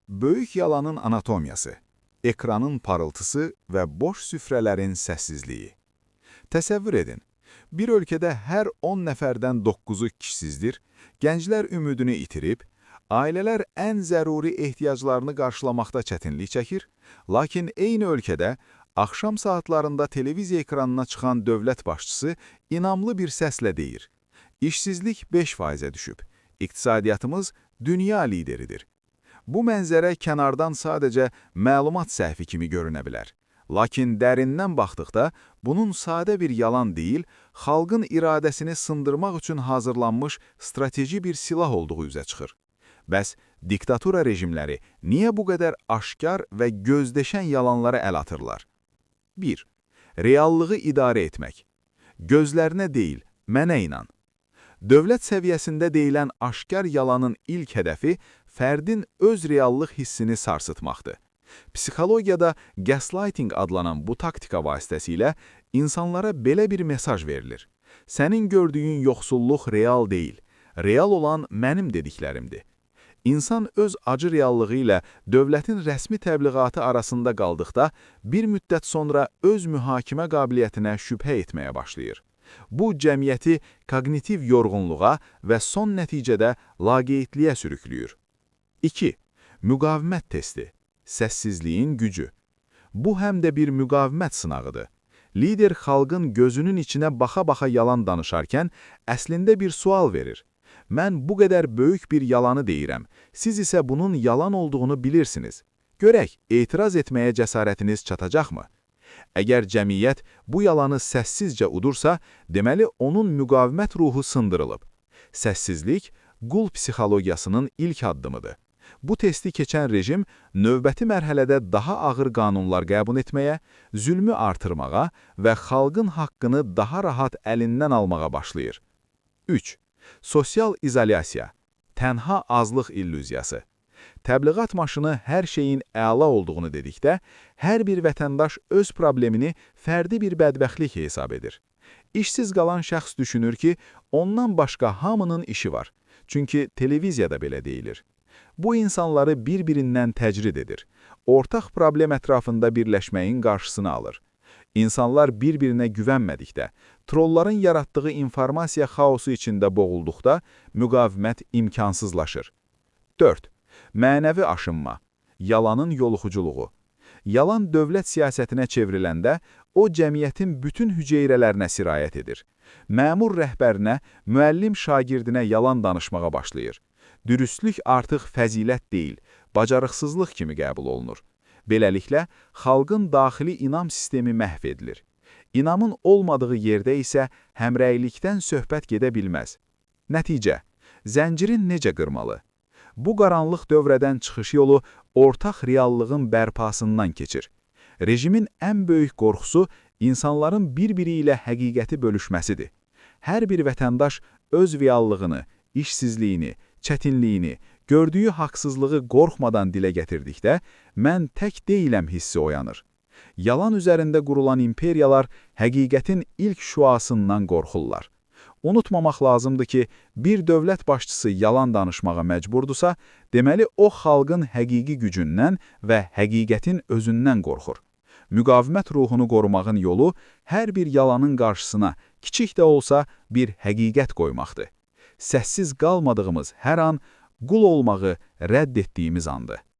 Böyük yalanın anatomiyası, ekranın parıltısı və boş süfrələrin səssizliyi. Təsəvvür edin, bir ölkədə hər 10 nəfərdən 9-u kişisizdir, gənclər ümidini itirib, ailələr ən zəruri ehtiyaclarını qarşılamaqda çətinlik çəkir, lakin eyni ölkədə axşam saatlarında televiziya ekranına çıxan dövlət başçısı inamlı bir səslə deyir: İşsizlik 5%-ə düşüb, iqtisadiyyatımız dünya lideridir. Bu mənzərə kənardan sadəcə məlumat səhvi kimi görünə bilər. Lakin dərindən baxdıqda, bunun sadə bir yalan deyil, xalqın iradəsini sındırmaq üçün hazırlanmış strateji bir silah olduğu üzə çıxır. Bəs diktatura rejimləri niyə bu qədər aşkar və gözdeşən yalanlara əl atırlar? 1. Reallığı idarə etmək. Gözlərinə deyil, mənə inan. Dövlət səviyyəsində deyilən aşkar yalanın ilk hədəfi fərdin öz reallıq hissini sarsıtmaqdır. Psixologiyada gaslighting adlanan bu taktika vasitəsilə insanlara belə bir mesaj verilir. Sənin gördüyün yoxsulluq real deyil, real olan mənim dediklərimdir. İnsan öz acı reallığı ilə dövlətin rəsmi təbliğatı arasında qaldıqda bir müddət sonra öz mühakimə qabiliyyətinə şübhə etməyə başlayır. Bu, cəmiyyəti kognitiv yorğunluğa və son nəticədə laqeydliyə sürüklüyür. 2. Müqavimət testi. Səssizliyin gücü. Bu, həm də bir müqavimət sınağıdır. Lider xalqın gözünün içinə baxa-baxa yalan danışarkən əslində bir sual verir. Mən bu qədər böyük bir yalanı deyirəm, siz isə bunun yalan olduğunu bilirsiniz. Görək, etiraz etməyə cəsarətiniz çatacaqmı? Əgər cəmiyyət bu yalanı səssizcə udursa, deməli onun müqavimət ruhu sındırılıb. Səssizlik, qul psixologiyasının ilk addımıdır. Bu testi keçən rejim növbəti mərhələdə daha ağır qanunlar qəbul etməyə, zülmü artırmağa və xalqın haqqını daha rahat əlindən almağa başlayır. 3. Sosial izolyasiya, tənha azlıq illüziyası. Təbliğat maşını hər şeyin əla olduğunu dedikdə, hər bir vətəndaş öz problemini fərdi bir bədbəxtlik hesab edir. İşsiz qalan şəxs düşünür ki, ondan başqa hamının işi var. Çünki televiziyada belə deyilir. Bu insanları bir-birindən təcrid edir. Ortaq problem ətrafında birləşməyin qarşısını alır. İnsanlar bir-birinə güvənmədikdə, trolların yaratdığı informasiya xaosu içində boğulduqda müqavimət imkansızlaşır. 4. Mənəvi aşınma, yalanın yoluxuculuğu. Yalan dövlət siyasətinə çevriləndə, o cəmiyyətin bütün hüceyrələrinə sirayət edir. Məmur rəhbərinə, müəllim şagirdinə yalan danışmağa başlayır. Dürüstlük artıq fəzilət deyil, bacarıqsızlıq kimi qəbul olunur. Beləliklə, xalqın daxili inam sistemi məhv edilir. İnamın olmadığı yerdə isə həmrəylikdən söhbət gedə bilməz. Nəticə, zəncirin necə qırmalı? Bu qaranlıq dövrədən çıxış yolu ortaq reallığın bərpasından keçir. Rejimin ən böyük qorxusu insanların bir-biri ilə həqiqəti bölüşməsidir. Hər bir vətəndaş öz reallığını, işsizliyini, çətinliyini, gördüyü haqsızlığı qorxmadan dilə gətirdikdə, mən tək deyiləm hissi oyanır. Yalan üzərində qurulan imperiyalar həqiqətin ilk şüasından qorxurlar. Unutmamaq lazımdır ki, bir dövlət başçısı yalan danışmağa məcburdursa, deməli o xalqın həqiqi gücündən və həqiqətin özündən qorxur. Müqavimət ruhunu qorumağın yolu hər bir yalanın qarşısına, kiçik də olsa, bir həqiqət qoymaqdır. Səssiz qalmadığımız hər an qul olmağı rədd etdiyimiz andır.